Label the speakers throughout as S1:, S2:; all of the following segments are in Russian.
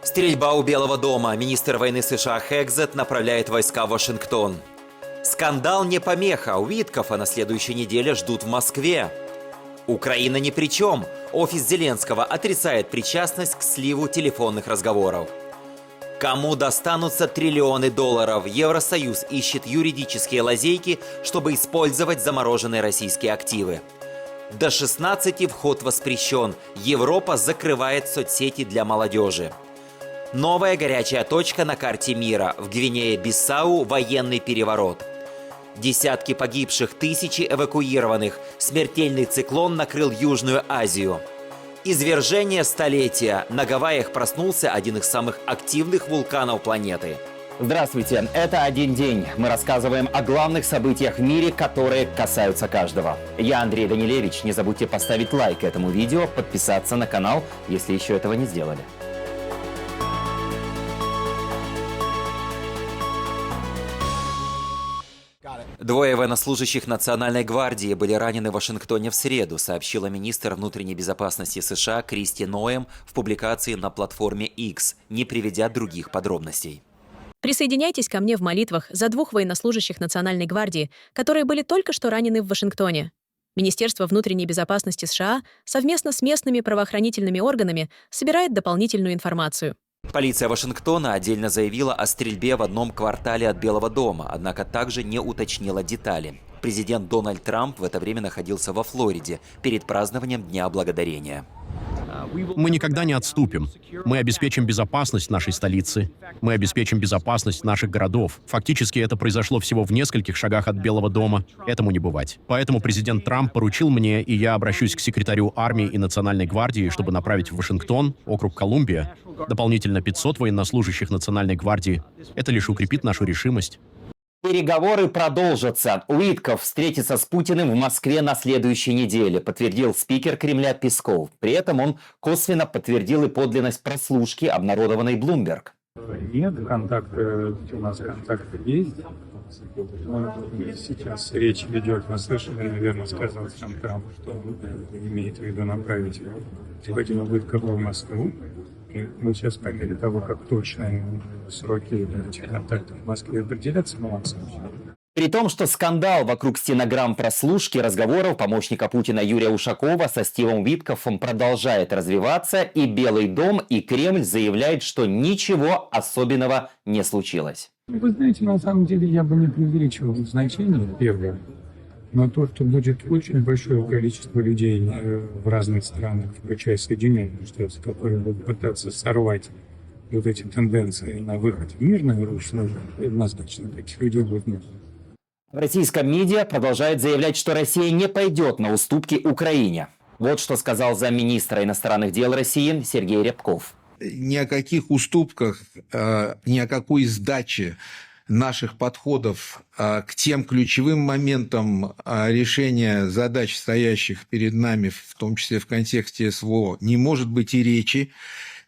S1: Стрельба у Белого дома. Министр войны США Хекзет направляет войска в Вашингтон. Скандал не помеха. Уиткофа на следующей неделе ждут в Москве. Украина ни при чем. Офис Зеленского отрицает причастность к сливу телефонных разговоров. Кому достанутся триллионы долларов? Евросоюз ищет юридические лазейки, чтобы использовать замороженные российские активы. До 16 вход воспрещен. Европа закрывает соцсети для молодежи. Новая горячая точка на карте мира. В Гвинее-Биссау военный переворот. Десятки погибших, тысячи эвакуированных. Смертельный циклон накрыл Южную Азию. Извержение столетия. На Гавайях проснулся один из самых активных вулканов планеты.
S2: Здравствуйте, это «Один день». Мы рассказываем о главных событиях в мире, которые касаются каждого. Я Андрей Данилевич. Не забудьте поставить лайк этому видео, подписаться на канал, если еще этого не сделали.
S1: Двое военнослужащих Национальной гвардии были ранены в Вашингтоне в среду, сообщила министр внутренней безопасности США Кристи Ноэм в публикации на платформе X, не приведя других подробностей.
S3: Присоединяйтесь ко мне в молитвах за двух военнослужащих Национальной гвардии, которые были только что ранены в Вашингтоне. Министерство внутренней безопасности США совместно с местными правоохранительными органами собирает дополнительную информацию.
S1: Полиция Вашингтона отдельно заявила о стрельбе в одном квартале от Белого дома, однако также не уточнила детали. Президент Дональд Трамп в это время находился во Флориде перед празднованием Дня Благодарения.
S4: Мы никогда не отступим. Мы обеспечим безопасность нашей столицы. Мы обеспечим безопасность наших городов. Фактически это произошло всего в нескольких шагах от Белого дома. Этому не бывать. Поэтому президент Трамп поручил мне, и я обращусь к секретарю армии и Национальной гвардии, чтобы направить в Вашингтон, округ Колумбия, дополнительно 500 военнослужащих Национальной гвардии. Это лишь укрепит нашу решимость.
S2: Переговоры продолжатся. Уитков встретится с Путиным в Москве на следующей неделе, подтвердил спикер Кремля Песков. При этом он косвенно подтвердил и подлинность прослушки, обнародованной Bloomberg.
S5: Нет, контакты, у нас контакты есть. Сейчас речь идет, вы слышали, наверное, сказал сам Трамп, что имеет в виду направить господина Уиткова в Москву. И мы сейчас по мере того, как точные сроки этих контактов в Москве определятся, мы вам сообщим.
S2: При том, что скандал вокруг стенограмм прослушки разговоров помощника Путина Юрия Ушакова со Стивом Уиткофом продолжает развиваться, и Белый дом, и Кремль заявляют, что ничего особенного не случилось.
S5: Вы знаете, на самом деле я бы не преувеличивал значение, первое. Но то, что будет очень большое количество людей в разных странах, включая Соединенные Штаты, которые будут пытаться сорвать вот эти тенденции на выход в мирное русло, однозначно таких людей будет много.
S2: В российском МИДе продолжает заявлять, что Россия не пойдет на уступки Украине. Вот что сказал замминистра иностранных дел России Сергей Рябков.
S6: Ни о каких уступках, ни о какой сдаче наших подходов к тем ключевым моментам решения задач, стоящих перед нами, в том числе в контексте СВО, не может быть и речи.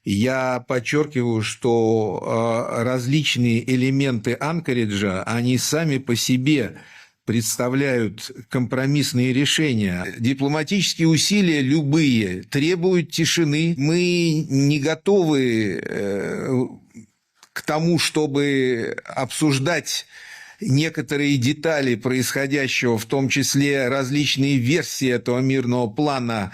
S6: Я подчеркиваю, что различные элементы анкориджа, они сами по себе представляют компромиссные решения. Дипломатические усилия любые требуют тишины. Мы не готовы к тому, чтобы обсуждать некоторые детали происходящего, в том числе различные версии этого мирного плана,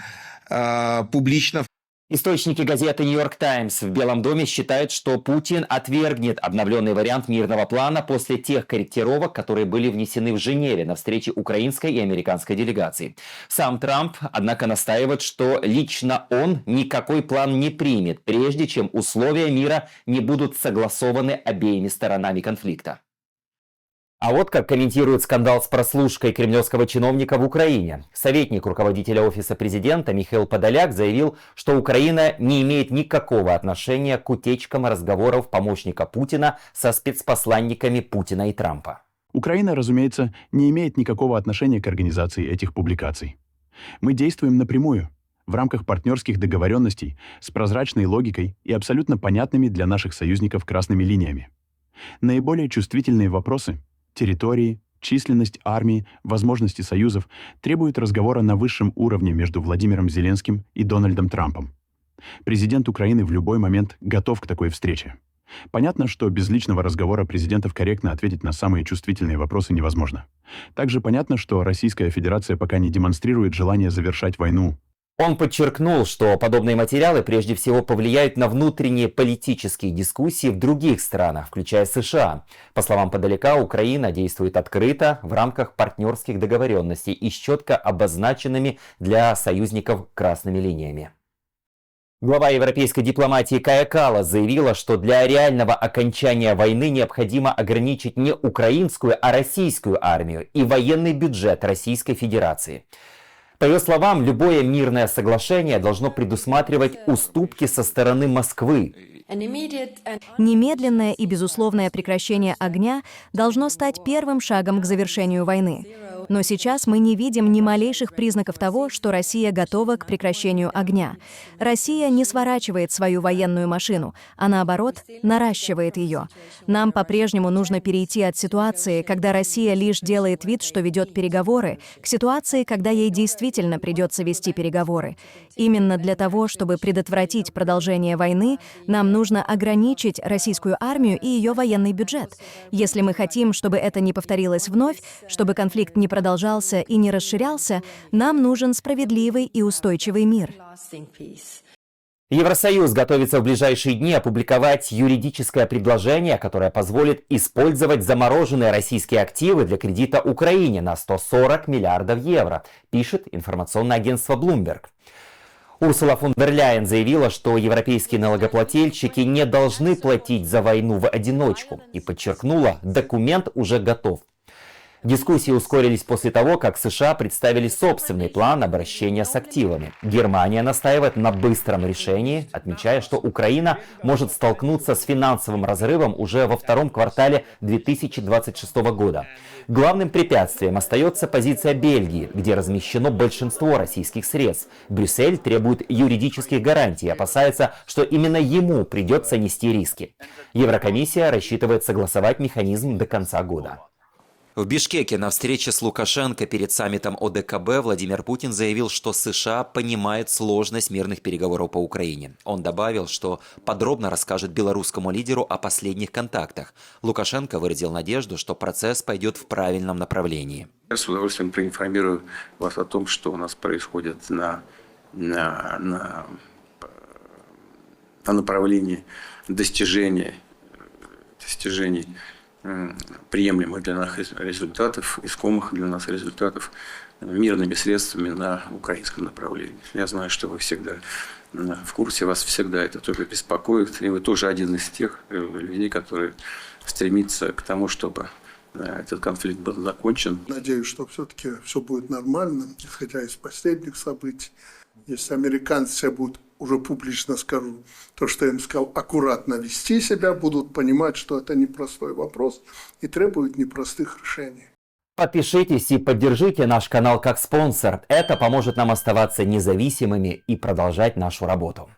S6: публично.
S2: Источники газеты «Нью-Йорк Таймс» в Белом доме считают, что Путин отвергнет обновленный вариант мирного плана после тех корректировок, которые были внесены в Женеве на встрече украинской и американской делегаций. Сам Трамп, однако, настаивает, что лично он никакой план не примет, прежде чем условия мира не будут согласованы обеими сторонами конфликта. А вот как комментирует скандал с прослушкой кремлевского чиновника в Украине. Советник руководителя Офиса президента Михаил Подоляк заявил, что Украина не имеет никакого отношения к утечкам разговоров помощника Путина со спецпосланниками Путина и Трампа.
S7: Украина, разумеется, не имеет никакого отношения к организации этих публикаций. Мы действуем напрямую, в рамках партнерских договоренностей, с прозрачной логикой и абсолютно понятными для наших союзников красными линиями. Наиболее чувствительные вопросы — территории, численность армии, возможности союзов требуют разговора на высшем уровне между Владимиром Зеленским и Дональдом Трампом. Президент Украины в любой момент готов к такой встрече. Понятно, что без личного разговора президентов корректно ответить на самые чувствительные вопросы невозможно. Также понятно, что Российская Федерация пока не демонстрирует желание завершать войну.
S2: Он подчеркнул, что подобные материалы прежде всего повлияют на внутренние политические дискуссии в других странах, включая США. По словам Подоляка, Украина действует открыто в рамках партнерских договоренностей и с четко обозначенными для союзников красными линиями. Глава европейской дипломатии Кая Каллас заявила, что для реального окончания войны необходимо ограничить не украинскую, а российскую армию и военный бюджет Российской Федерации. По ее словам, любое мирное соглашение должно предусматривать уступки со стороны Москвы.
S8: Немедленное и безусловное прекращение огня должно стать первым шагом к завершению войны. Но сейчас мы не видим ни малейших признаков того, что Россия готова к прекращению огня. Россия не сворачивает свою военную машину, а наоборот, наращивает ее. Нам по-прежнему нужно перейти от ситуации, когда Россия лишь делает вид, что ведет переговоры, к ситуации, когда ей действительно придется вести переговоры. Именно для того, чтобы предотвратить продолжение войны, нам нужно ограничить российскую армию и ее военный бюджет. Если мы хотим, чтобы это не повторилось вновь, чтобы конфликт не продолжался и не расширялся, нам нужен справедливый и устойчивый мир.
S2: Евросоюз готовится в ближайшие дни опубликовать юридическое предложение, которое позволит использовать замороженные российские активы для кредита Украине на 140 миллиардов евро, пишет информационное агентство Bloomberg. Урсула фон дер Ляйен заявила, что европейские налогоплательщики не должны платить за войну в одиночку и подчеркнула, документ уже готов. Дискуссии ускорились после того, как США представили собственный план обращения с активами. Германия настаивает на быстром решении, отмечая, что Украина может столкнуться с финансовым разрывом уже во втором квартале 2026 года. Главным препятствием остается позиция Бельгии, где размещено большинство российских средств. Брюссель требует юридических гарантий и опасается, что именно ему придется нести риски. Еврокомиссия рассчитывает согласовать механизм до конца года.
S1: В Бишкеке на встрече с Лукашенко перед саммитом ОДКБ Владимир Путин заявил, что США понимает сложность мирных переговоров по Украине. Он добавил, что подробно расскажет белорусскому лидеру о последних контактах. Лукашенко выразил надежду, что процесс пойдет в правильном направлении.
S9: Я с удовольствием проинформирую вас о том, что у нас происходит на направлении достижений приемлемых для нас результатов, искомых для нас результатов мирными средствами на украинском направлении. Я знаю, что вы всегда в курсе, вас всегда это тоже беспокоит, и вы тоже один из тех людей, которые стремятся к тому, чтобы этот конфликт был закончен.
S10: Надеюсь, что все-таки все будет нормально, исходя из последних событий. Если американцы будут, уже публично скажу, то, что я им сказал, аккуратно вести себя, будут понимать, что это непростой вопрос и требует непростых решений.
S2: Подпишитесь и поддержите наш канал как спонсор. Это поможет нам оставаться независимыми и продолжать нашу работу.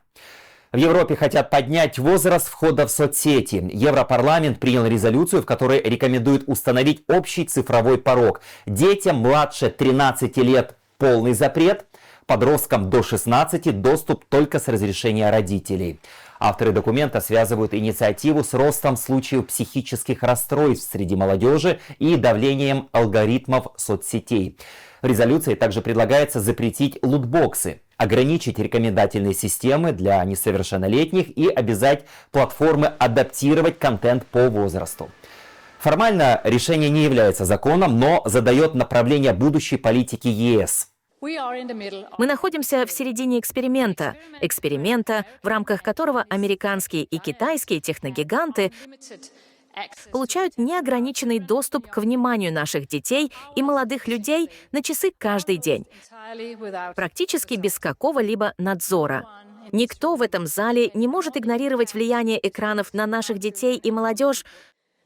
S2: В Европе хотят поднять возраст входа в соцсети. Европарламент принял резолюцию, в которой рекомендует установить общий цифровой порог. Детям младше 13 лет полный запрет, подросткам до 16 доступ только с разрешения родителей. Авторы документа связывают инициативу с ростом случаев психических расстройств среди молодежи и давлением алгоритмов соцсетей. В резолюции также предлагается запретить лутбоксы, ограничить рекомендательные системы для несовершеннолетних и обязать платформы адаптировать контент по возрасту. Формально решение не является законом, но задает направление будущей политики ЕС.
S8: Мы находимся в середине эксперимента, в рамках которого американские и китайские техногиганты получают неограниченный доступ к вниманию наших детей и молодых людей на часы каждый день, практически без какого-либо надзора. Никто в этом зале не может игнорировать влияние экранов на наших детей и молодежь.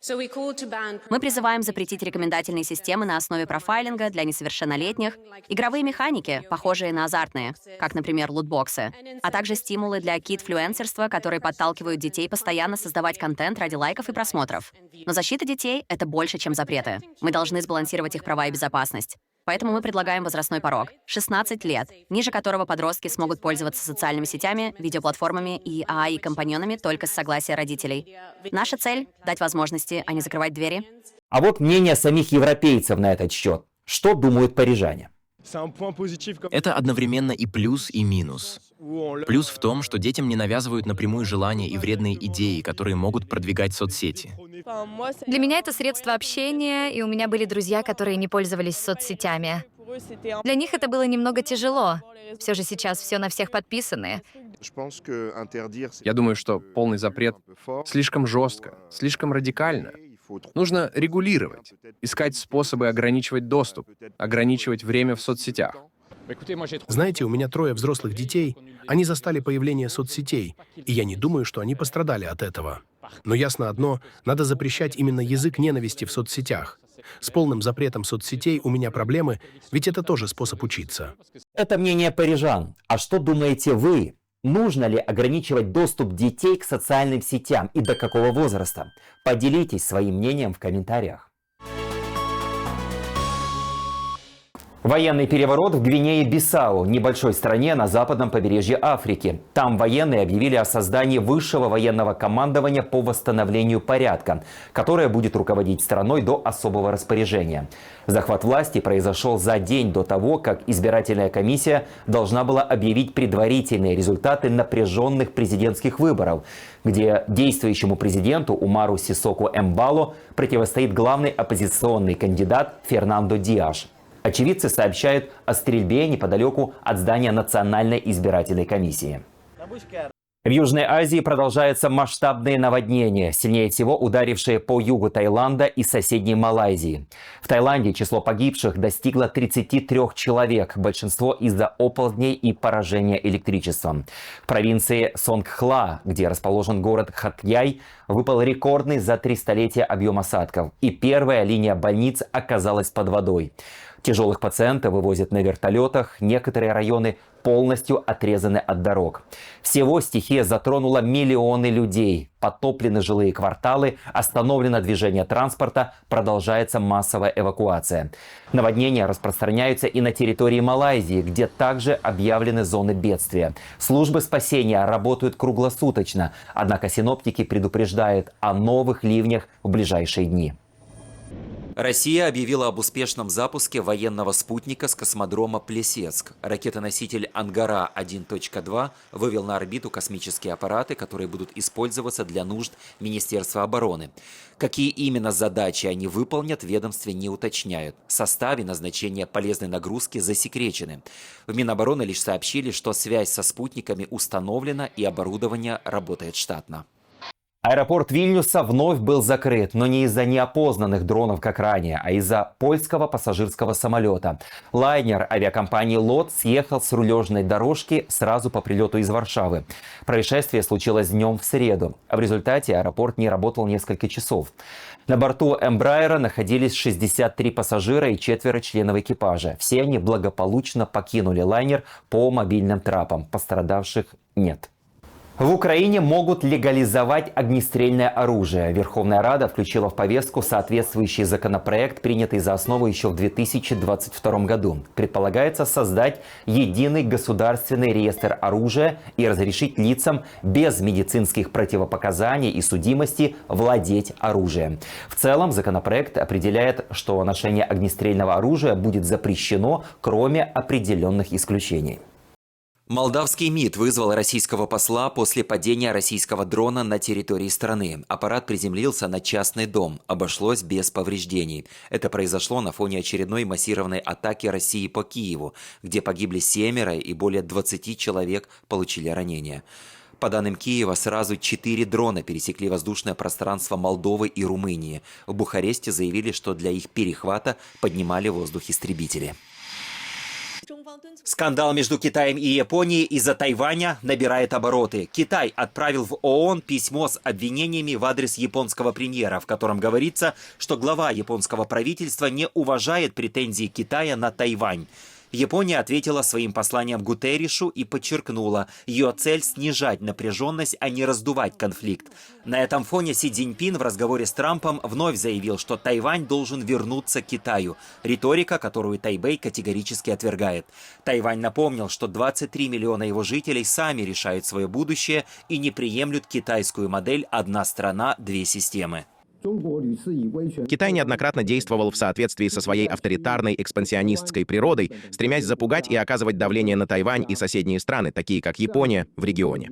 S11: Мы призываем запретить рекомендательные системы на основе профайлинга для несовершеннолетних, игровые механики, похожие на азартные, как, например, лутбоксы, а также стимулы для кидфлюенсерства, которые подталкивают детей постоянно создавать контент ради лайков и просмотров. Но защита детей — это больше, чем запреты. Мы должны сбалансировать их права и безопасность. Поэтому мы предлагаем возрастной порог — 16 лет, ниже которого подростки смогут пользоваться социальными сетями, видеоплатформами и AI-компаньонами только с согласия родителей. Наша цель — дать возможности, а не закрывать двери.
S2: А вот мнение самих европейцев на этот счет. Что думают парижане?
S12: Это одновременно и плюс, и минус. Плюс в том, что детям не навязывают напрямую желания и вредные идеи, которые могут продвигать соцсети.
S13: Для меня это средство общения, и у меня были друзья, которые не пользовались соцсетями. Для них это было немного тяжело. Все же сейчас все на всех подписаны.
S14: Я думаю, что полный запрет слишком жестко, слишком радикально. Нужно регулировать, искать способы ограничивать доступ, ограничивать время в соцсетях.
S15: Знаете, у меня 3 взрослых детей, они застали появление соцсетей, и я не думаю, что они пострадали от этого. Но ясно одно, надо запрещать именно язык ненависти в соцсетях. С полным запретом соцсетей у меня проблемы, ведь это тоже способ учиться.
S2: Это мнение парижан. А что думаете вы? Нужно ли ограничивать доступ детей к социальным сетям и до какого возраста? Поделитесь своим мнением в комментариях. Военный переворот в Гвинее-Бисау, небольшой стране на западном побережье Африки. Там военные объявили о создании высшего военного командования по восстановлению порядка, которое будет руководить страной до особого распоряжения. Захват власти произошел за день до того, как избирательная комиссия должна была объявить предварительные результаты напряженных президентских выборов, где действующему президенту Умару Сисоку Эмбало противостоит главный оппозиционный кандидат Фернандо Диаш. Очевидцы сообщают о стрельбе неподалеку от здания Национальной избирательной комиссии. В Южной Азии продолжаются масштабные наводнения, сильнее всего ударившие по югу Таиланда и соседней Малайзии. В Таиланде число погибших достигло 33 человек, большинство из-за оползней и поражения электричеством. В провинции Сонгхла, где расположен город Хатьяй, выпал рекордный за 3 столетия объем осадков, и первая линия больниц оказалась под водой. Тяжелых пациентов вывозят на вертолетах, некоторые районы полностью отрезаны от дорог. Всего стихия затронула миллионы людей. Подтоплены жилые кварталы, остановлено движение транспорта, продолжается массовая эвакуация. Наводнения распространяются и на территории Малайзии, где также объявлены зоны бедствия. Службы спасения работают круглосуточно, однако синоптики предупреждают о новых ливнях в ближайшие дни.
S1: Россия объявила об успешном запуске военного спутника с космодрома Плесецк. Ракетоноситель «Ангара-1.2» вывел на орбиту космические аппараты, которые будут использоваться для нужд Министерства обороны. Какие именно задачи они выполнят, в ведомстве не уточняют. Состав и назначение полезной нагрузки засекречены. В Минобороны лишь сообщили, что связь со спутниками установлена и оборудование работает штатно.
S2: Аэропорт Вильнюса вновь был закрыт, но не из-за неопознанных дронов, как ранее, а из-за польского пассажирского самолета. Лайнер авиакомпании «Лот» съехал с рулежной дорожки сразу по прилету из Варшавы. Происшествие случилось днем в среду. В результате аэропорт не работал несколько часов. На борту Эмбраера находились 63 пассажира и 4 членов экипажа. Все они благополучно покинули лайнер по мобильным трапам. Пострадавших нет. В Украине могут легализовать огнестрельное оружие. Верховная Рада включила в повестку соответствующий законопроект, принятый за основу еще в 2022 году. Предполагается создать единый государственный реестр оружия и разрешить лицам без медицинских противопоказаний и судимости владеть оружием. В целом законопроект определяет, что ношение огнестрельного оружия будет запрещено, кроме определенных исключений.
S1: Молдавский МИД вызвал российского посла после падения российского дрона на территории страны. Аппарат приземлился на частный дом, обошлось без повреждений. Это произошло на фоне очередной массированной атаки России по Киеву, где погибли 7 и более 20 человек получили ранения. По данным Киева, сразу 4 дрона пересекли воздушное пространство Молдовы и Румынии. В Бухаресте заявили, что для их перехвата поднимали в воздух истребители. Скандал между Китаем и Японией из-за Тайваня набирает обороты. Китай отправил в ООН письмо с обвинениями в адрес японского премьера, в котором говорится, что глава японского правительства не уважает претензии Китая на Тайвань. Япония ответила своим посланием Гутерришу и подчеркнула, ее цель снижать напряженность, а не раздувать конфликт. На этом фоне Си Цзиньпин в разговоре с Трампом вновь заявил, что Тайвань должен вернуться к Китаю. Риторика, которую Тайбэй категорически отвергает. Тайвань напомнил, что 23 миллиона его жителей сами решают свое будущее и не приемлют китайскую модель «одна страна, две системы».
S16: Китай неоднократно действовал в соответствии со своей авторитарной экспансионистской природой, стремясь запугать и оказывать давление на Тайвань и соседние страны, такие как Япония, в регионе.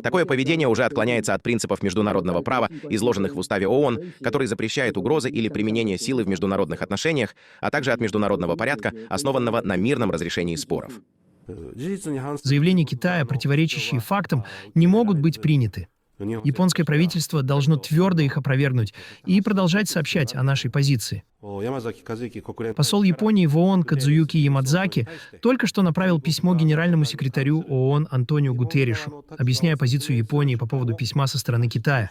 S16: Такое поведение уже отклоняется от принципов международного права, изложенных в Уставе ООН, который запрещает угрозы или применение силы в международных отношениях, а также от международного порядка, основанного на мирном разрешении споров.
S15: Заявления Китая, противоречащие фактам, не могут быть приняты. Японское правительство должно твердо их опровергнуть и продолжать сообщать о нашей позиции. Посол Японии в ООН Кадзуюки Ямадзаки только что направил письмо генеральному секретарю ООН Антонио Гутерришу, объясняя позицию Японии по поводу письма со стороны Китая.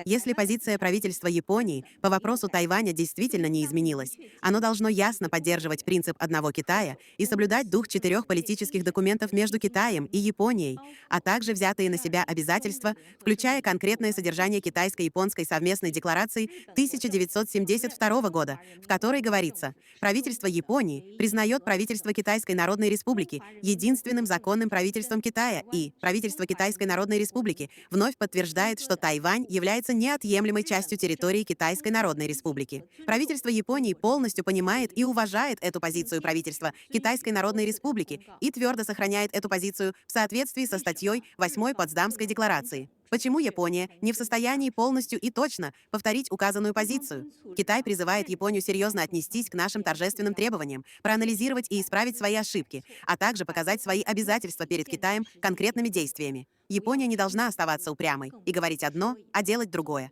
S17: Если позиция правительства Японии по вопросу Тайваня действительно не изменилась, оно должно ясно поддерживать принцип одного Китая и соблюдать дух 4 политических документов между Китаем и Японией, а также взятые на себя обязательства, включая конкретное содержание китайско-японской совместной декларации 1972 года, в которой говорится: правительство Японии признает правительство Китайской Народной Республики единственным законным правительством Китая, и правительство Китайской Народной Республики вновь подтверждает, что Тайвань является неотъемлемой частью территории Китайской Народной Республики. Правительство Японии полностью понимает и уважает эту позицию правительства Китайской Народной Республики и твердо сохраняет эту позицию в соответствии со статьей 8 Потсдамской декларации. Почему Япония не в состоянии полностью и точно повторить указанную позицию? Китай призывает Японию серьезно отнестись к нашим торжественным требованиям, проанализировать и исправить свои ошибки, а также показать свои обязательства перед Китаем конкретными действиями. Япония не должна оставаться упрямой и говорить одно, а делать другое.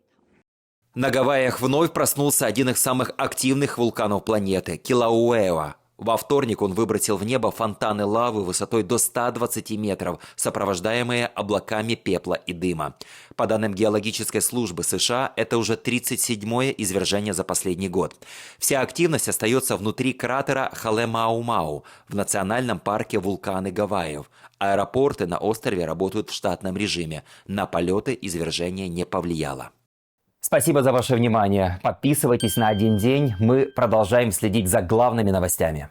S1: На Гавайях вновь проснулся один из самых активных вулканов планеты – Килауэа. Во вторник он выбросил в небо фонтаны лавы высотой до 120 метров, сопровождаемые облаками пепла и дыма. По данным Геологической службы США, это уже 37-е извержение за последний год. Вся активность остается внутри кратера Хале-Мау-Мау в национальном парке вулканы Гавайев. Аэропорты на острове работают в штатном режиме. На полеты извержение не повлияло.
S2: Спасибо за ваше внимание. Подписывайтесь на «Один день». Мы продолжаем следить за главными новостями.